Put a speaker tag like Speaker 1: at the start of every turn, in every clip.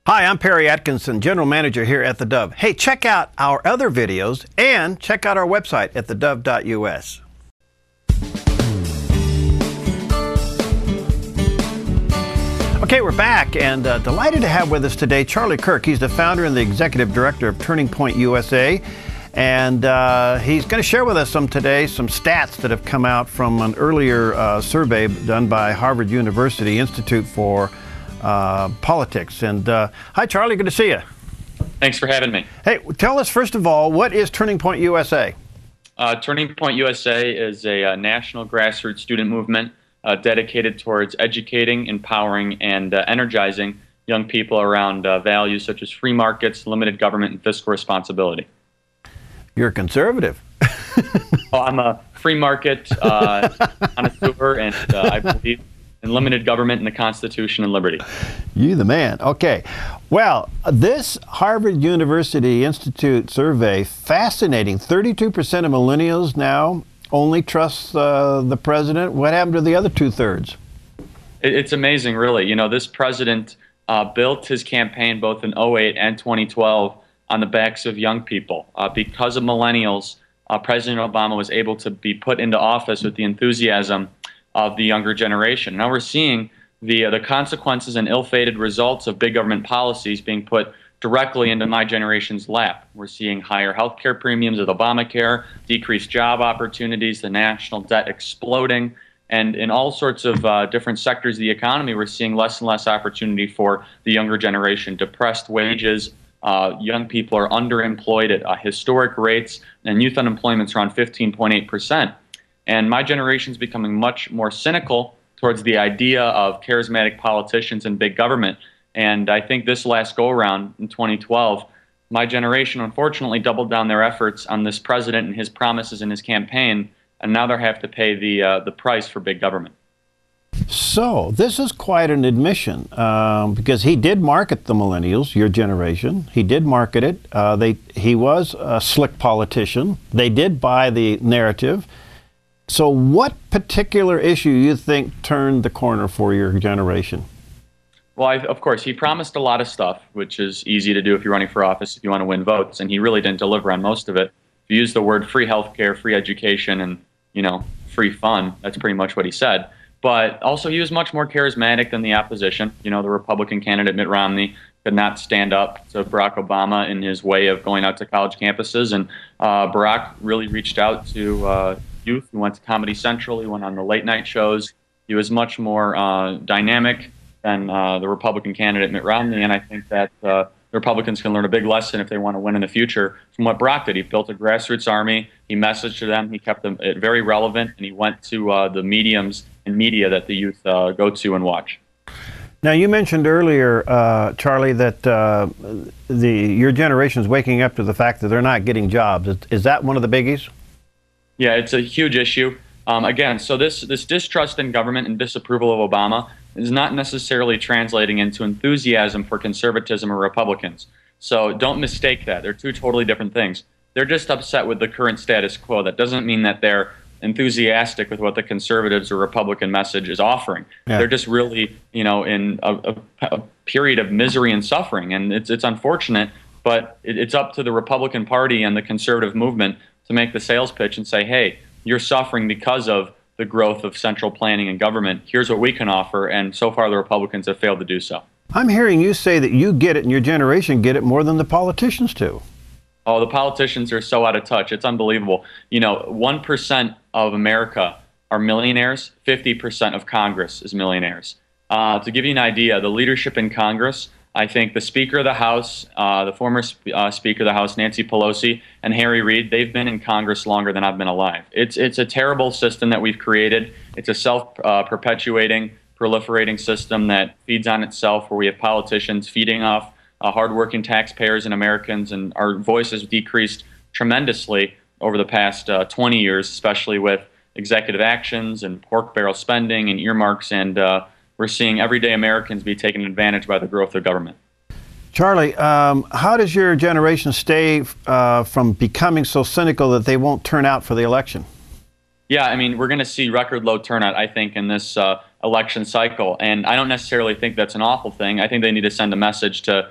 Speaker 1: Hi, I'm Perry Atkinson, General Manager here at theDove. Hey, check out our other videos and check out our website at thedove.us. Okay, we're back and delighted to have with us today Charlie Kirk. He's the founder and the executive director of Turning Point USA. And he's going to share with us some stats that have come out from an earlier survey done by Harvard University Institute for Politics. And hi, Charlie. Good to see you.
Speaker 2: Thanks for having me.
Speaker 1: Hey, tell us, first of all, what is Turning Point USA?
Speaker 2: Turning Point USA is a national grassroots student movement dedicated towards educating, empowering, and energizing young people around values such as free markets, limited government, and fiscal responsibility.
Speaker 1: You're conservative.
Speaker 2: Oh, I'm a free market connoisseur, and I believe in limited government and the Constitution and liberty.
Speaker 1: You the man. Okay. Well, this Harvard University Institute survey, fascinating. 32% of millennials now only trust the president. What happened to the other two-thirds?
Speaker 2: It's amazing, really. You know, this president built his campaign both in 2008 and 2012 on the backs of young people. Because of millennials, President Obama was able to be put into office with the enthusiasm of the younger generation. Now we're seeing the consequences and ill-fated results of big government policies being put directly into my generation's lap. We're seeing higher health care premiums with Obamacare, decreased job opportunities, the national debt exploding, and in all sorts of different sectors of the economy, we're seeing less and less opportunity for the younger generation. Depressed wages, young people are underemployed at historic rates, and youth unemployment's around 15.8%. And my generation's becoming much more cynical towards the idea of charismatic politicians and big government. And I think this last go-around in 2012, my generation unfortunately doubled down their efforts on this president and his promises in his campaign, and now they have to pay the price for big government.
Speaker 1: So this is quite an admission, because he did market the millennials, your generation. He did market it. He was a slick politician. They did buy the narrative. So what particular issue you think turned the corner for your generation?
Speaker 2: Well, of course, he promised a lot of stuff, which is easy to do if you're running for office, if you want to win votes, and he really didn't deliver on most of it. If you use the word free healthcare, free education, and, you know, free fun, that's pretty much what he said. But also he was much more charismatic than the opposition. You know, the Republican candidate Mitt Romney could not stand up to Barack Obama in his way of going out to college campuses, and Barack really reached out to youth. He went to Comedy Central. He went on the late night shows. He was much more dynamic than the Republican candidate Mitt Romney, and I think that the Republicans can learn a big lesson if they want to win in the future from what Barack did. He built a grassroots army. He messaged to them. He kept them very relevant, and he went to the mediums and media that the youth go to and watch.
Speaker 1: Now, you mentioned earlier, Charlie, that your generation is waking up to the fact that they're not getting jobs. Is that one of the biggies?
Speaker 2: Yeah, it's a huge issue. Again, so this distrust in government and disapproval of Obama is not necessarily translating into enthusiasm for conservatism or Republicans. So don't mistake that. They're two totally different things. They're just upset with the current status quo. That doesn't mean that they're enthusiastic with what the conservatives or Republican message is offering. Yeah. They're just really, you know, in a period of misery and suffering. And it's unfortunate, but it's up to the Republican Party and the conservative movement to make the sales pitch and say, hey, you're suffering because of the growth of central planning and government. Here's what we can offer. And so far, the Republicans have failed to do so.
Speaker 1: I'm hearing you say that you get it and your generation get it more than the politicians do.
Speaker 2: Oh, the politicians are so out of touch. It's unbelievable. You know, 1% of America are millionaires. 50% of Congress is millionaires. To give you an idea, the leadership in Congress, I think the Speaker of the House, the former Speaker of the House, Nancy Pelosi, and Harry Reid, they've been in Congress longer than I've been alive. It's a terrible system that we've created. It's a self-perpetuating, proliferating system that feeds on itself, where we have politicians feeding off hardworking taxpayers and Americans, and our voice has decreased tremendously over the past 20 years, especially with executive actions and pork barrel spending and earmarks, and we're seeing everyday Americans be taken advantage by the growth of government.
Speaker 1: Charlie, how does your generation stay from becoming so cynical that they won't turn out for the election?
Speaker 2: Yeah, I mean, we're going to see record low turnout, I think, in this election cycle. And I don't necessarily think that's an awful thing. I think they need to send a message to,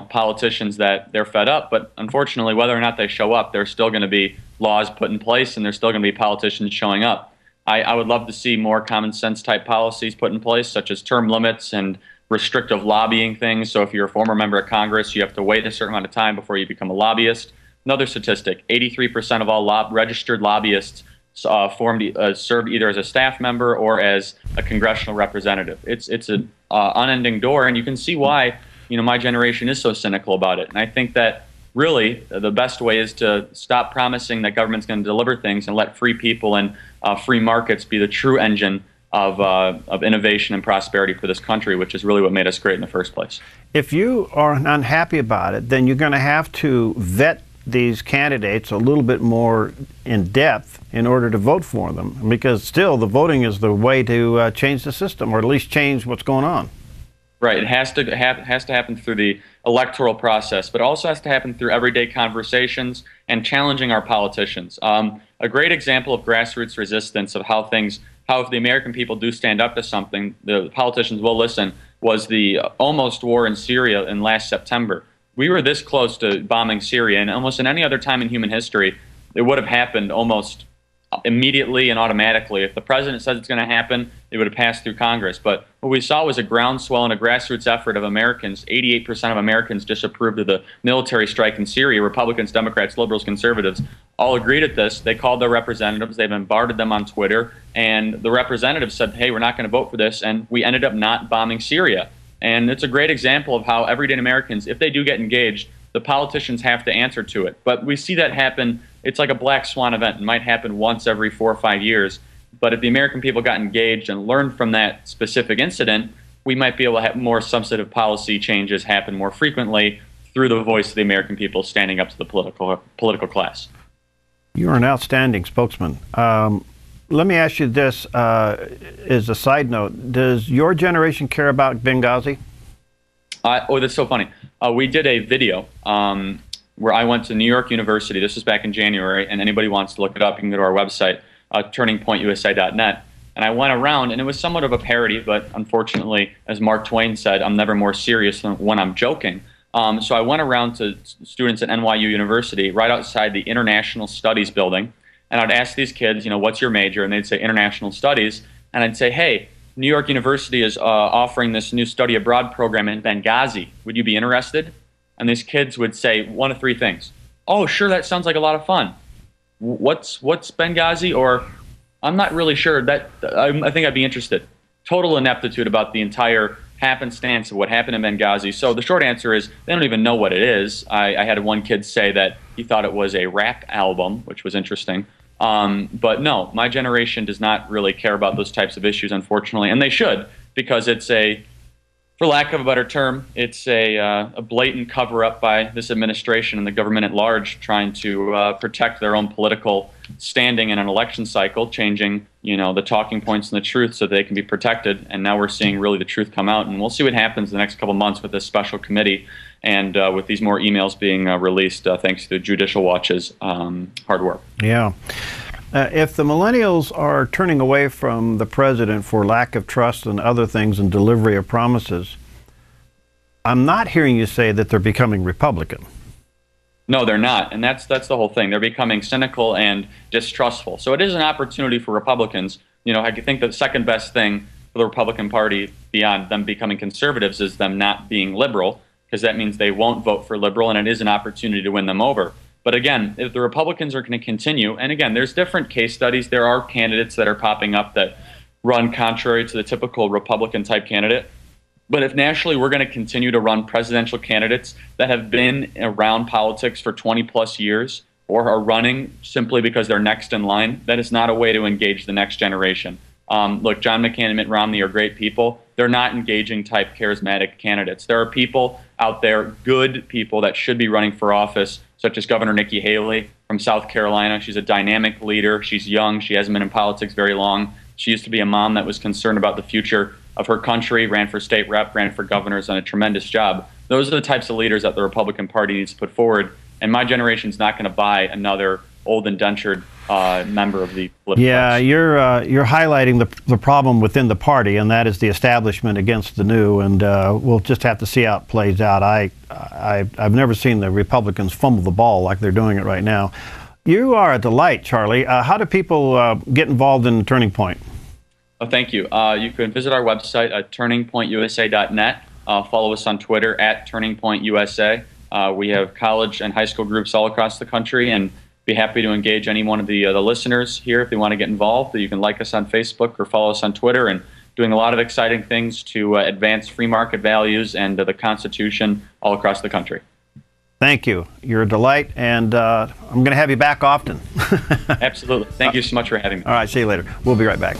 Speaker 2: politicians that they're fed up. But unfortunately, whether or not they show up, there's still going to be laws put in place, and there's still going to be politicians showing up. I would love to see more common sense type policies put in place, such as term limits and restrictive lobbying things. So if you're a former member of Congress, you have to wait a certain amount of time before you become a lobbyist. Another statistic, 83% of all registered lobbyists served either as a staff member or as a congressional representative. It's an unending door, and you can see why my generation is so cynical about it. And I think that really the best way is to stop promising that government's going to deliver things and let free people and free markets be the true engine of innovation and prosperity for this country, which is really what made us great in the first place.
Speaker 1: If you are unhappy about it, then you're going to have to vet these candidates a little bit more in depth in order to vote for them, because still the voting is the way to change the system, or at least change what's going on.
Speaker 2: Right. It has to happen through the electoral process, but it also has to happen through everyday conversations and challenging our politicians. A great example of grassroots resistance, of how if the American people do stand up to something, the politicians will listen, was the almost war in Syria in last September. We were this close to bombing Syria, and almost in any other time in human history, it would have happened almost immediately and automatically. If the president says it's going to happen, it would have passed through Congress. But what we saw was a groundswell and a grassroots effort of Americans. 88% of Americans disapproved of the military strike in Syria. Republicans, Democrats, liberals, conservatives all agreed at this. They called their representatives. They bombarded them on Twitter. And the representatives said, hey, we're not going to vote for this. And we ended up not bombing Syria. And it's a great example of how everyday Americans, if they do get engaged, the politicians have to answer to it. But we see that happen. It's like a black swan event. It might happen once every 4 or 5 years. But if the American people got engaged and learned from that specific incident, we might be able to have more substantive policy changes happen more frequently through the voice of the American people standing up to the political class.
Speaker 1: You're an outstanding spokesman. Let me ask you this as a side note. Does your generation care about Benghazi?
Speaker 2: Oh, that's so funny. We did a video where I went to New York University. This was back in January, and anybody wants to look it up, you can go to our website, turningpointusa.net. And I went around, and it was somewhat of a parody, but unfortunately, as Mark Twain said, I'm never more serious than when I'm joking. So I went around to students at NYU University, right outside the International Studies building, and I'd ask these kids, what's your major? And they'd say International Studies. And I'd say, hey, New York University is offering this new study abroad program in Benghazi. Would you be interested? And these kids would say one of three things. Oh, sure, that sounds like a lot of fun. What's Benghazi? Or I'm not really sure. I think I'd be interested. Total ineptitude about the entire happenstance of what happened in Benghazi. So the short answer is they don't even know what it is. I had one kid say that he thought it was a rap album, which was interesting. But no, my generation does not really care about those types of issues, unfortunately, and they should, because it's for lack of a better term, it's a blatant cover-up by this administration and the government at large, trying to protect their own political standing in an election cycle, changing the talking points and the truth so they can be protected. And now we're seeing really the truth come out, and we'll see what happens the next couple months with this special committee and with these more emails being released thanks to Judicial Watch's hard work.
Speaker 1: Yeah. If the millennials are turning away from the president for lack of trust and other things and delivery of promises, I'm not hearing you say that they're becoming Republican.
Speaker 2: No, they're not, and that's the whole thing. They're becoming cynical and distrustful. So it is an opportunity for Republicans. I think the second best thing for the Republican Party beyond them becoming conservatives is them not being liberal, because that means they won't vote for liberal, and it is an opportunity to win them over. But again, if the Republicans are going to continue, and again, there's different case studies. There are candidates that are popping up that run contrary to the typical Republican-type candidate. But if nationally we're going to continue to run presidential candidates that have been around politics for 20-plus years or are running simply because they're next in line, that is not a way to engage the next generation. Look, John McCain and Mitt Romney are great people. They're not engaging type charismatic candidates. There are people out there, good people, that should be running for office, such as Governor Nikki Haley from South Carolina. She's a dynamic leader. She's young. She hasn't been in politics very long. She used to be a mom that was concerned about the future of her country, ran for state rep, ran for governor, has done a tremendous job. Those are the types of leaders that the Republican Party needs to put forward. And my generation's not going to buy another old indentured member of the political
Speaker 1: Yeah, you're highlighting the problem within the party, and that is the establishment against the new, and we'll just have to see how it plays out. I've never seen the Republicans fumble the ball like they're doing it right now. You are a delight, Charlie. How do people get involved in Turning Point?
Speaker 2: Oh, thank you. You can visit our website at turningpointusa.net. Follow us on Twitter at turningpointusa. We have college and high school groups all across the country, and be happy to engage any one of the listeners here if they want to get involved. You can like us on Facebook or follow us on Twitter, and doing a lot of exciting things to advance free market values and the Constitution all across the country.
Speaker 1: Thank you. You're a delight, and I'm going to have you back often.
Speaker 2: Absolutely. Thank you so much for having me.
Speaker 1: All right, see you later. We'll be right back.